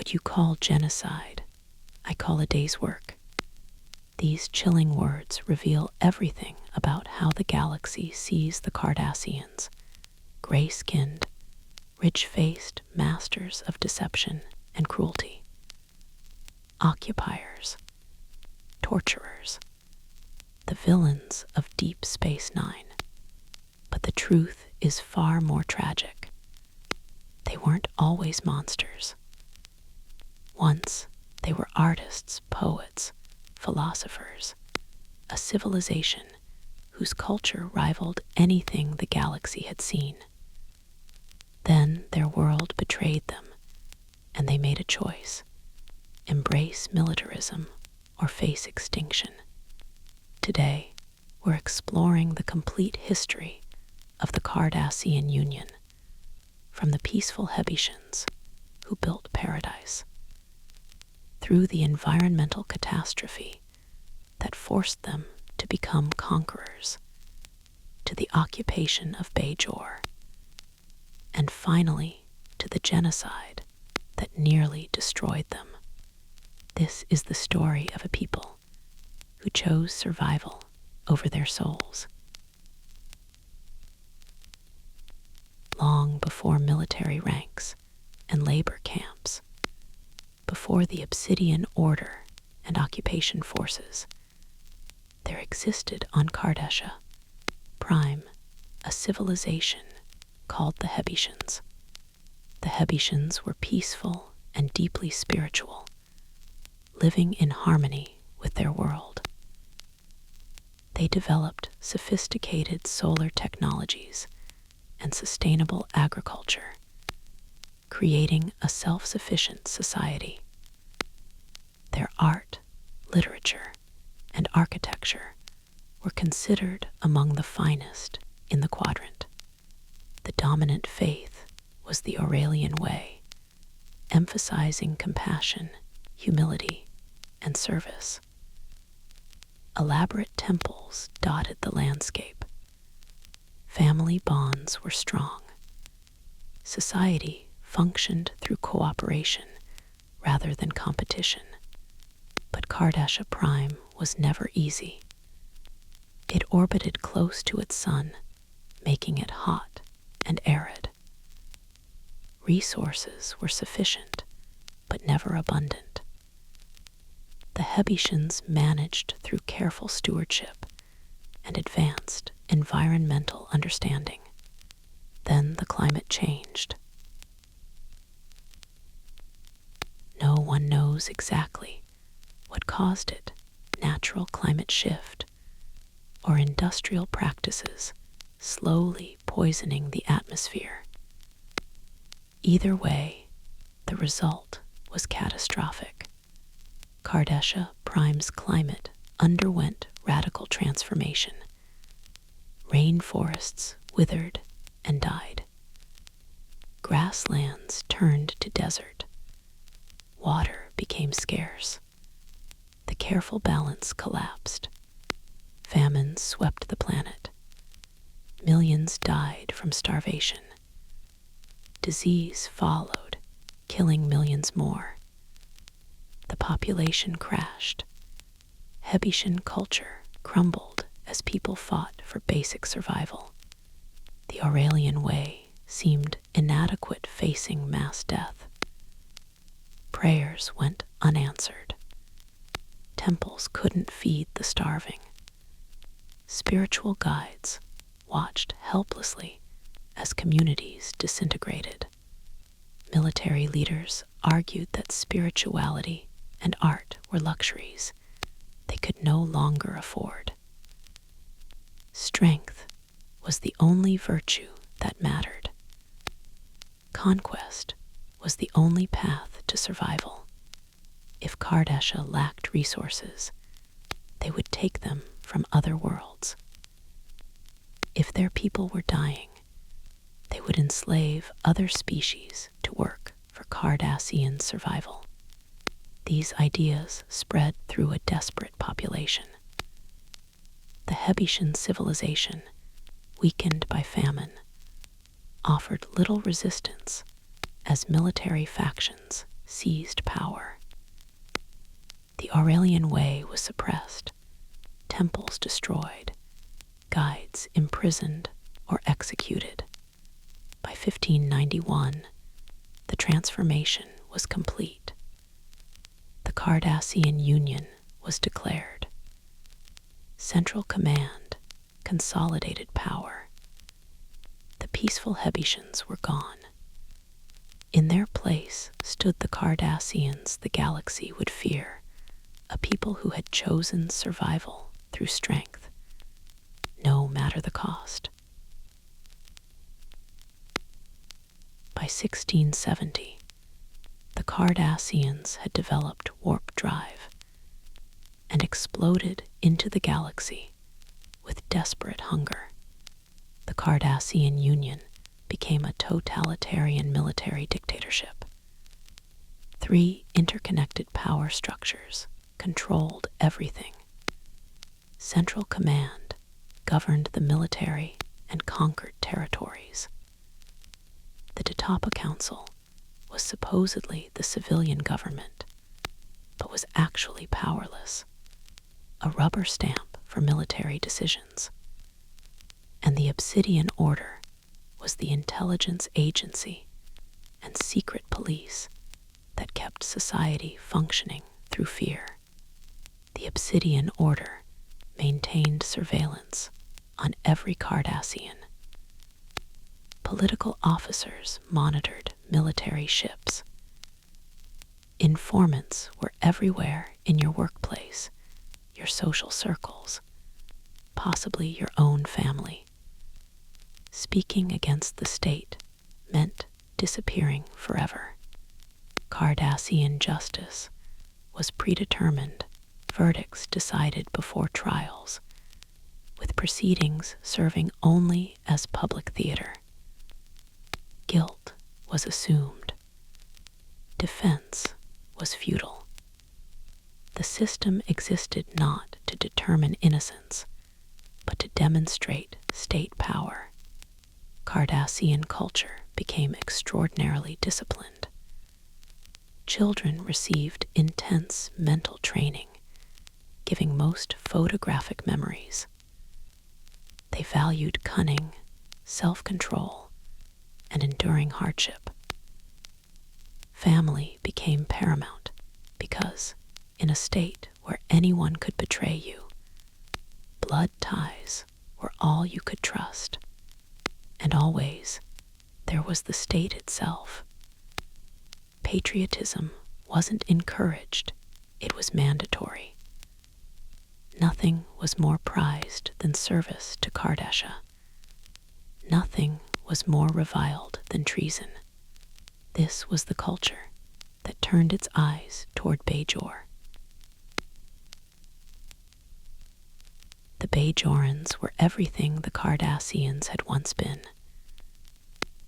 What you call genocide, I call a day's work. These chilling words reveal everything about how the galaxy sees the Cardassians, gray-skinned, ridge-faced masters of deception and cruelty. Occupiers, torturers, the villains of Deep Space Nine. But the truth is far more tragic. They weren't always monsters. Once, they were artists, poets, philosophers, a civilization whose culture rivaled anything the galaxy had seen. Then their world betrayed them, and they made a choice: embrace militarism or face extinction. Today, we're exploring the complete history of the Cardassian Union, from the peaceful Hebitians who built paradise, through the environmental catastrophe that forced them to become conquerors, to the occupation of Bajor, and finally to the genocide that nearly destroyed them. This is the story of a people who chose survival over their souls. Long before military ranks and labor camps, before the Obsidian Order and occupation forces, there existed on Cardassia Prime a civilization called the Hebitians. The Hebitians were peaceful and deeply spiritual, living in harmony with their world. They developed sophisticated solar technologies and sustainable agriculture, creating a self-sufficient society. Their art, literature, and architecture were considered among the finest in the quadrant. The dominant faith was the Aurelian way, emphasizing compassion, humility, and service. Elaborate temples dotted the landscape. Family bonds were strong. Society functioned through cooperation rather than competition. But Cardassia Prime was never easy. It orbited close to its sun, making it hot and arid. Resources were sufficient, but never abundant. The Hebitians managed through careful stewardship and advanced environmental understanding. Then the climate changed. No one knows exactly what caused it: natural climate shift or industrial practices slowly poisoning the atmosphere. Either way, the result was catastrophic. Cardassia Prime's climate underwent radical transformation. Rainforests withered and died. Grasslands turned to desert. Water became scarce. The careful balance collapsed. Famine swept the planet. Millions died from starvation. Disease followed, killing millions more. The population crashed. Hebitian culture crumbled as people fought for basic survival. The Aurelian way seemed inadequate facing mass death. Prayers went unanswered. Temples couldn't feed the starving. Spiritual guides watched helplessly as communities disintegrated. Military leaders argued that spirituality and art were luxuries they could no longer afford. Strength was the only virtue that mattered. Conquest was the only path to survival. If Cardassia lacked resources, they would take them from other worlds. If their people were dying, they would enslave other species to work for Cardassian survival. These ideas spread through a desperate population. The Hebitian civilization, weakened by famine, offered little resistance as military factions seized power. The Aurelian Way was suppressed, temples destroyed, guides imprisoned or executed. By 1591, the transformation was complete. The Cardassian Union was declared. Central command consolidated power. The peaceful Hebitians were gone. In their place stood the Cardassians the galaxy would fear, a people who had chosen survival through strength, no matter the cost. By 1670, the Cardassians had developed warp drive and exploded into the galaxy with desperate hunger. The Cardassian Union became a totalitarian military dictatorship. 3 interconnected power structures controlled everything. Central command governed the military and conquered territories. The Detapa Council was supposedly the civilian government, but was actually powerless, a rubber stamp for military decisions. And the Obsidian Order was the intelligence agency and secret police that kept society functioning through fear. The Obsidian Order maintained surveillance on every Cardassian. Political officers monitored military ships. Informants were everywhere in your workplace, your social circles, possibly your own family. Speaking against the state meant disappearing forever. Cardassian justice was predetermined, verdicts decided before trials, with proceedings serving only as public theater. Guilt was assumed. Defense was futile. The system existed not to determine innocence, but to demonstrate state power. Cardassian culture became extraordinarily disciplined. Children received intense mental training, giving most photographic memories. They valued cunning, self-control, and enduring hardship. Family became paramount because, in a state where anyone could betray you, blood ties were all you could trust. And always, there was the state itself. Patriotism wasn't encouraged, it was mandatory. Nothing was more prized than service to Cardassia. Nothing was more reviled than treason. This was the culture that turned its eyes toward Bajor. The Bajorans were everything the Cardassians had once been.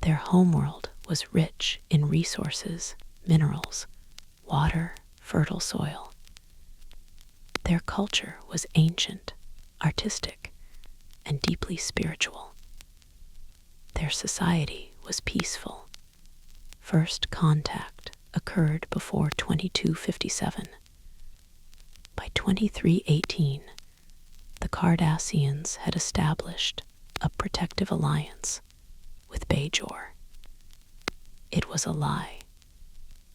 Their homeworld was rich in resources, minerals, water, fertile soil. Their culture was ancient, artistic, and deeply spiritual. Their society was peaceful. First contact occurred before 2257. By 2318, the Cardassians had established a protective alliance with Bajor. It was a lie.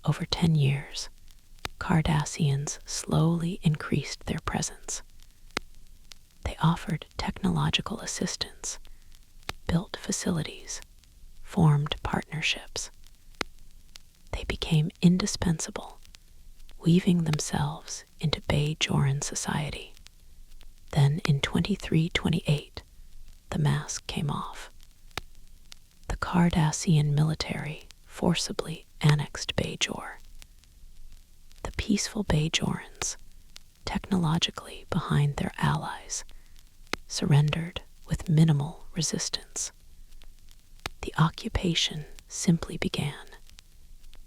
Over 10 years, Cardassians slowly increased their presence. They offered technological assistance, built facilities, formed partnerships. They became indispensable, weaving themselves into Bajoran society. Then in 2328, the mask came off. The Cardassian military forcibly annexed Bajor. The peaceful Bajorans, technologically behind their allies, surrendered with minimal resistance. The occupation simply began.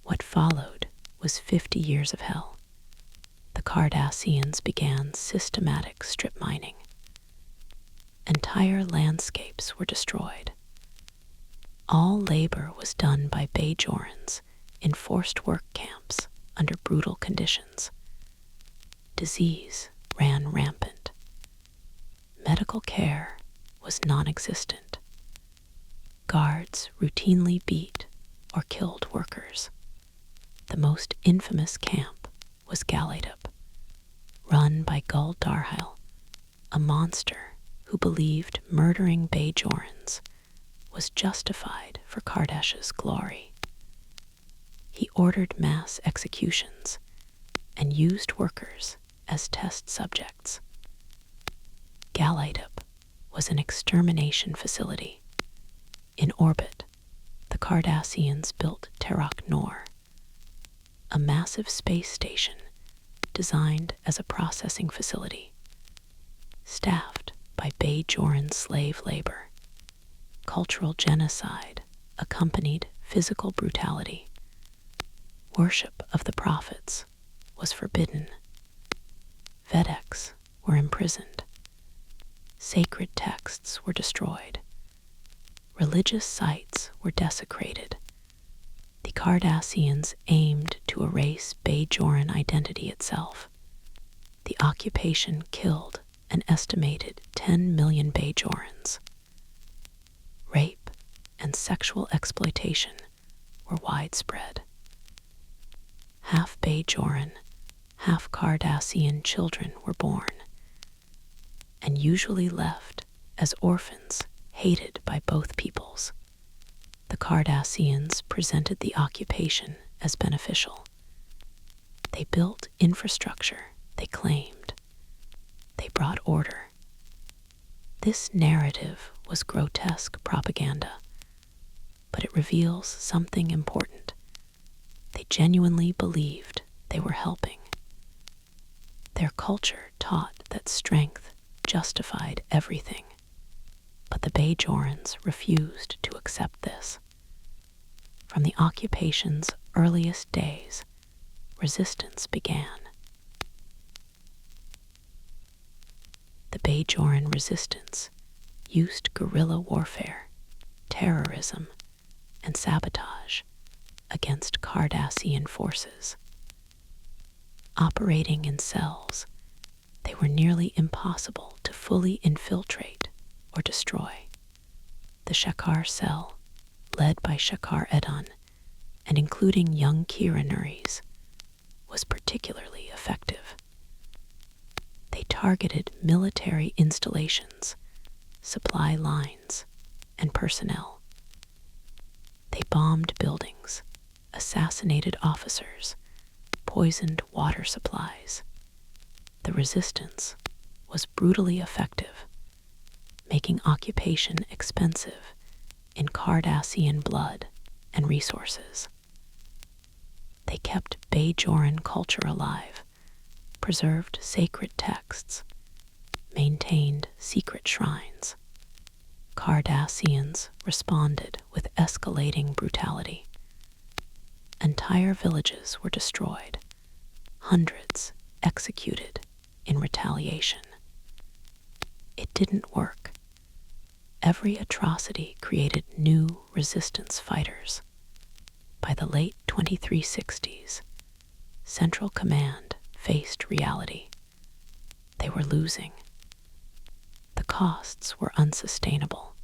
What followed was 50 years of hell. The Cardassians began systematic strip mining. Entire landscapes were destroyed. All labor was done by Bajorans in forced work camps. under brutal conditions. Disease ran rampant. Medical care was non-existent. Guards routinely beat or killed workers. The most infamous camp was Galatup, run by Gul Darhil, a monster who believed murdering Bajorans was justified for Kardash's glory. He ordered mass executions and used workers as test subjects. Galatup was an extermination facility. In orbit, the Cardassians built Terok Nor, a massive space station designed as a processing facility, staffed by Bajoran slave labor. Cultural genocide accompanied physical brutality. Worship of the prophets was forbidden. Vedeks were imprisoned. Sacred texts were destroyed. Religious sites were desecrated. The Cardassians aimed to erase Bajoran identity itself. The occupation killed an estimated 10 million Bajorans. Rape and sexual exploitation were widespread. Half Bajoran, half Cardassian children were born, and usually left as orphans hated by both peoples. The Cardassians presented the occupation as beneficial. They built infrastructure they claimed. They brought order. This narrative was grotesque propaganda, but it reveals something important. They genuinely believed they were helping. Their culture taught that strength justified everything, but the Bajorans refused to accept this. From the occupation's earliest days, resistance began. The Bajoran resistance used guerrilla warfare, terrorism, and sabotage against Cardassian forces. Operating in cells, they were nearly impossible to fully infiltrate or destroy. The Shakar cell, led by Shakar Edan and including young Kira Nuris, was particularly effective. They targeted military installations, supply lines, and personnel. They bombed buildings, assassinated officers, poisoned water supplies. The resistance was brutally effective, making occupation expensive in Cardassian blood and resources. They kept Bajoran culture alive, preserved sacred texts, maintained secret shrines. Cardassians responded with escalating brutality. Entire villages were destroyed, hundreds executed in retaliation. It didn't work. Every atrocity created new resistance fighters. By the late 2360s, Central Command faced reality. They were losing. The costs were unsustainable.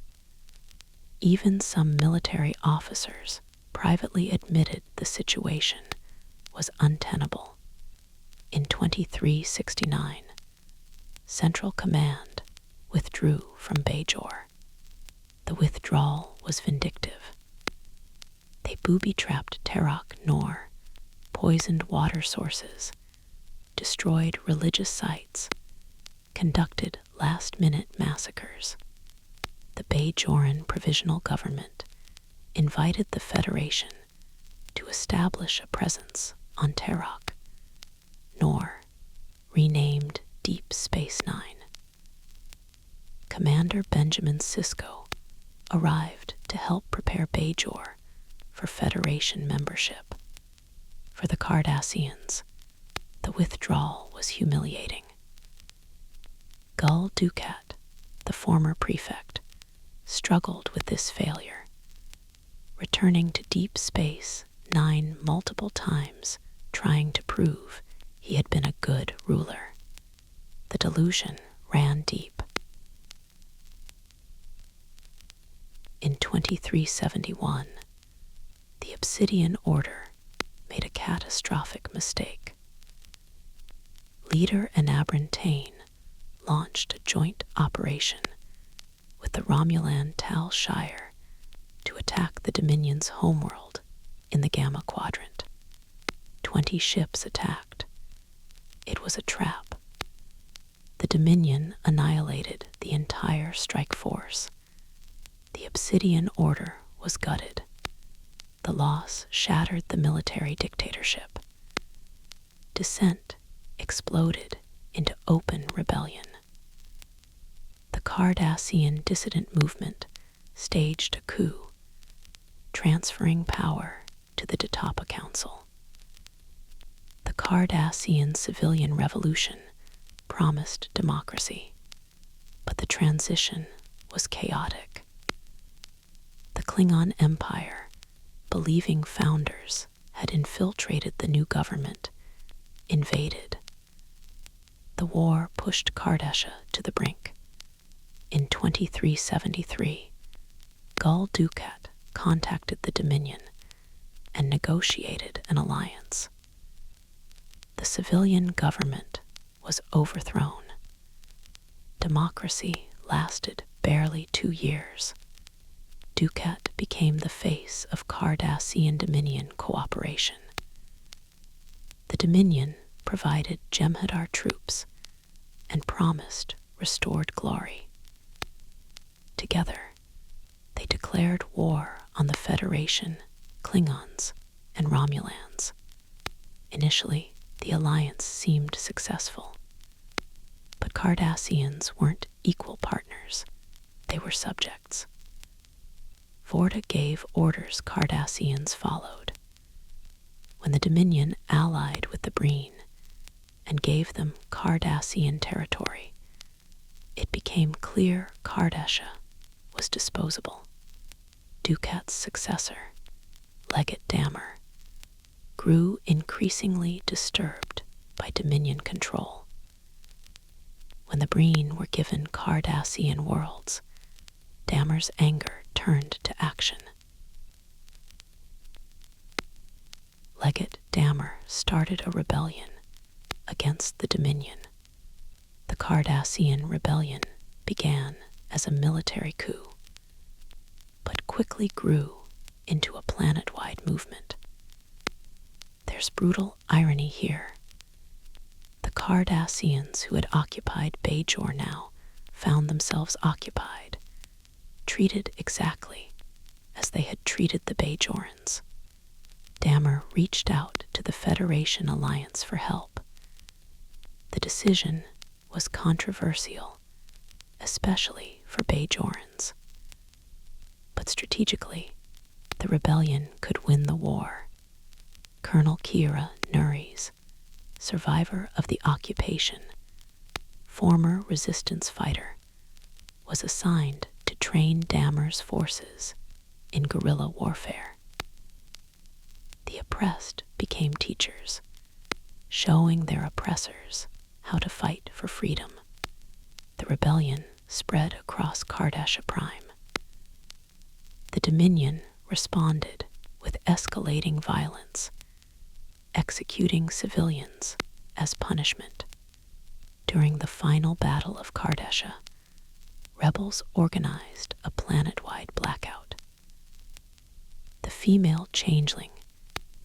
Even some military officers privately admitted the situation was untenable. In 2369, Central Command withdrew from Bajor. The withdrawal was vindictive. They booby-trapped Terok Nor, poisoned water sources, destroyed religious sites, conducted last-minute massacres. The Bajoran Provisional Government invited the Federation to establish a presence on Terok, Nor, renamed Deep Space Nine. Commander Benjamin Sisko arrived to help prepare Bajor for Federation membership. For the Cardassians, the withdrawal was humiliating. Gul Dukat, the former prefect, struggled with this failure. Returning to deep space 9 multiple times trying to prove he had been a good ruler. The delusion ran deep. In 2371, the Obsidian Order made a catastrophic mistake. Leader Enabran Tain launched a joint operation with the Romulan Tal Shire to attack the Dominion's homeworld in the Gamma Quadrant. 20 ships attacked. It was a trap. The Dominion annihilated the entire strike force. The Obsidian Order was gutted. The loss shattered the military dictatorship. Dissent exploded into open rebellion. The Cardassian dissident movement staged a coup, transferring power to the Detapa Council. The Cardassian civilian revolution promised democracy, but the transition was chaotic. The Klingon Empire, believing founders had infiltrated the new government, invaded. The war pushed Cardassia to the brink. In 2373, Gul Dukat contacted the Dominion and negotiated an alliance. The civilian government was overthrown. Democracy lasted barely 2 years. Dukat became the face of Cardassian-Dominion cooperation. The Dominion provided Jem'Hadar troops and promised restored glory. Together, they declared war on the Federation, Klingons, and Romulans. Initially, the alliance seemed successful, but Cardassians weren't equal partners. They were subjects. Vorta gave orders Cardassians followed. When the Dominion allied with the Breen and gave them Cardassian territory, it became clear Cardassia was disposable. Dukat's successor, Legate Damar, grew increasingly disturbed by Dominion control. When the Breen were given Cardassian worlds, Damar's anger turned to action. Legate Damar started a rebellion against the Dominion. The Cardassian rebellion began as a military coup, but quickly grew into a planet-wide movement. There's brutal irony here. The Cardassians who had occupied Bajor now found themselves occupied, treated exactly as they had treated the Bajorans. Damar reached out to the Federation Alliance for help. The decision was controversial, especially for Bajorans. But strategically, the rebellion could win the war. Colonel Kira Nuries, survivor of the occupation, former resistance fighter, was assigned to train Damar's forces in guerrilla warfare. The oppressed became teachers, showing their oppressors how to fight for freedom. The rebellion spread across Cardassia Prime. The Dominion responded with escalating violence, executing civilians as punishment. During the final battle of Cardassia, rebels organized a planet-wide blackout. The female changeling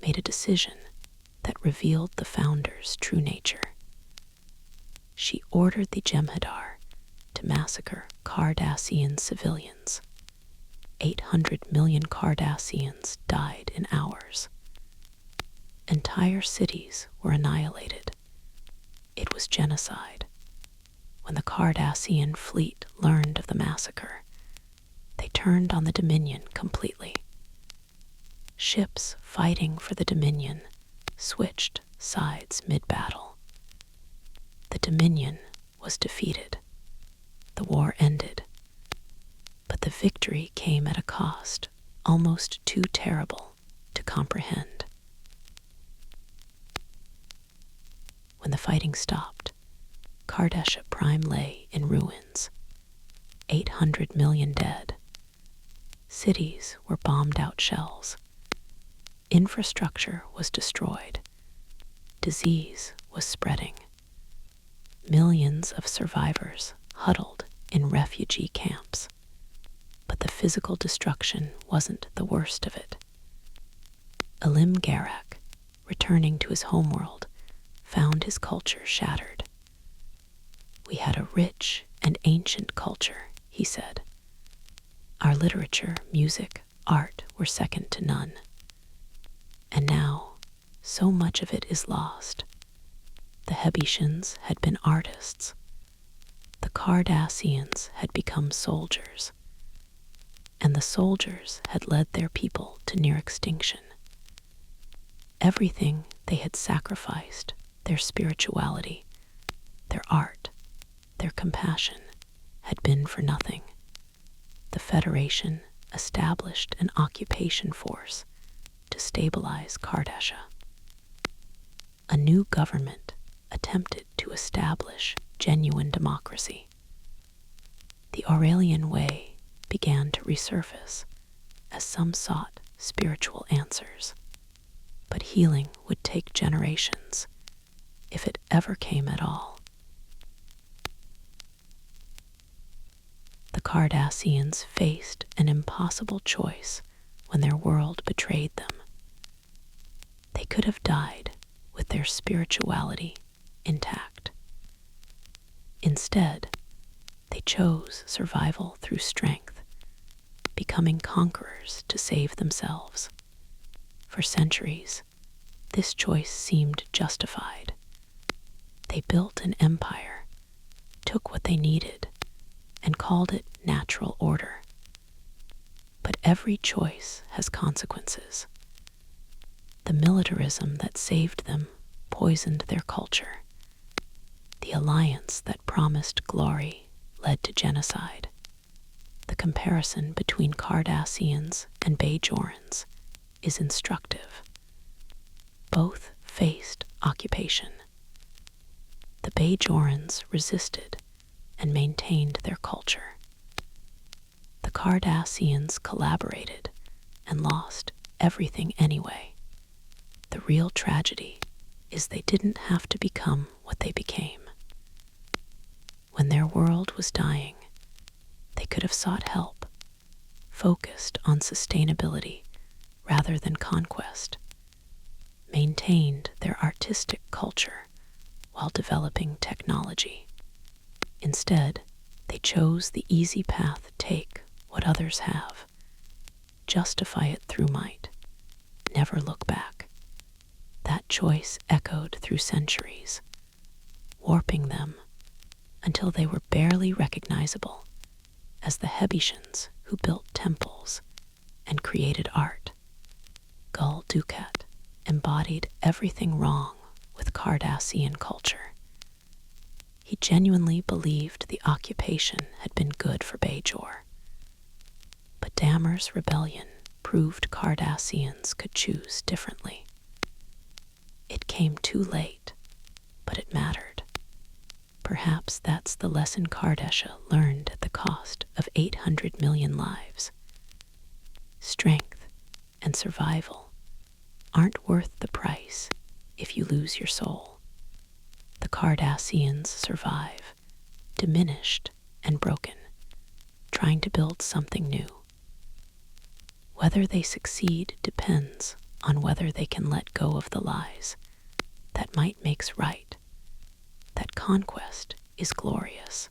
made a decision that revealed the Founder's true nature. She ordered the Jem'Hadar to massacre Cardassian civilians. 800 million Cardassians died in hours. Entire cities were annihilated. It was genocide. When the Cardassian fleet learned of the massacre, they turned on the Dominion completely. Ships fighting for the Dominion switched sides mid-battle. The Dominion was defeated. The war ended. But the victory came at a cost almost too terrible to comprehend. When the fighting stopped, Cardassia Prime lay in ruins, 800 million dead. Cities were bombed-out shells. Infrastructure was destroyed. Disease was spreading. Millions of survivors huddled in refugee camps. But the physical destruction wasn't the worst of it. Elim Garak, returning to his homeworld, found his culture shattered. "We had a rich and ancient culture," he said. "Our literature, music, art were second to none. And now, so much of it is lost. The Hebitians had been artists. The Cardassians had become soldiers. And the soldiers had led their people to near extinction. Everything they had sacrificed, their spirituality, their art, their compassion, had been for nothing. The Federation established an occupation force to stabilize Cardassia. A new government attempted to establish genuine democracy. The Aurelian way began to resurface as some sought spiritual answers. But healing would take generations, if it ever came at all. The Cardassians faced an impossible choice when their world betrayed them. They could have died with their spirituality intact. Instead, they chose survival through strength, becoming conquerors to save themselves. For centuries, this choice seemed justified. They built an empire, took what they needed, and called it natural order. But every choice has consequences. The militarism that saved them poisoned their culture. The alliance that promised glory led to genocide. The comparison between Cardassians and Bajorans is instructive. Both faced occupation. The Bajorans resisted and maintained their culture. The Cardassians collaborated and lost everything anyway. The real tragedy is they didn't have to become what they became. When their world was dying, they could have sought help, focused on sustainability rather than conquest, maintained their artistic culture while developing technology. Instead, they chose the easy path, take what others have, justify it through might, never look back. That choice echoed through centuries, warping them until they were barely recognizable as the Hebitians who built temples and created art. Gul Dukat embodied everything wrong with Cardassian culture. He genuinely believed the occupation had been good for Bajor. But Damer's rebellion proved Cardassians could choose differently. It came too late, but it mattered. Perhaps that's the lesson Cardassia learned at the cost of 800 million lives. Strength and survival aren't worth the price if you lose your soul. The Cardassians survive, diminished and broken, trying to build something new. Whether they succeed depends on whether they can let go of the lies. That might makes right. That conquest is glorious.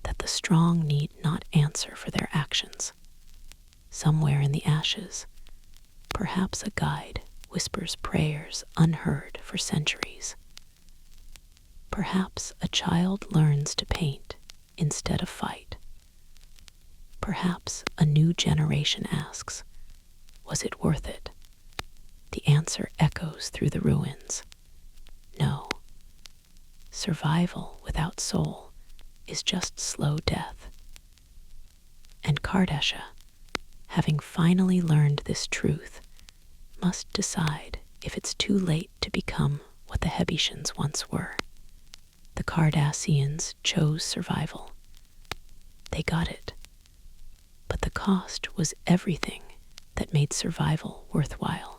That the strong need not answer for their actions. Somewhere in the ashes, perhaps a guide whispers prayers unheard for centuries. Perhaps a child learns to paint instead of fight. Perhaps a new generation asks, was it worth it? The answer echoes through the ruins. No. Survival without soul is just slow death. And Cardassia, having finally learned this truth, must decide if it's too late to become what the Hebitians once were. The Cardassians chose survival. They got it. But the cost was everything that made survival worthwhile.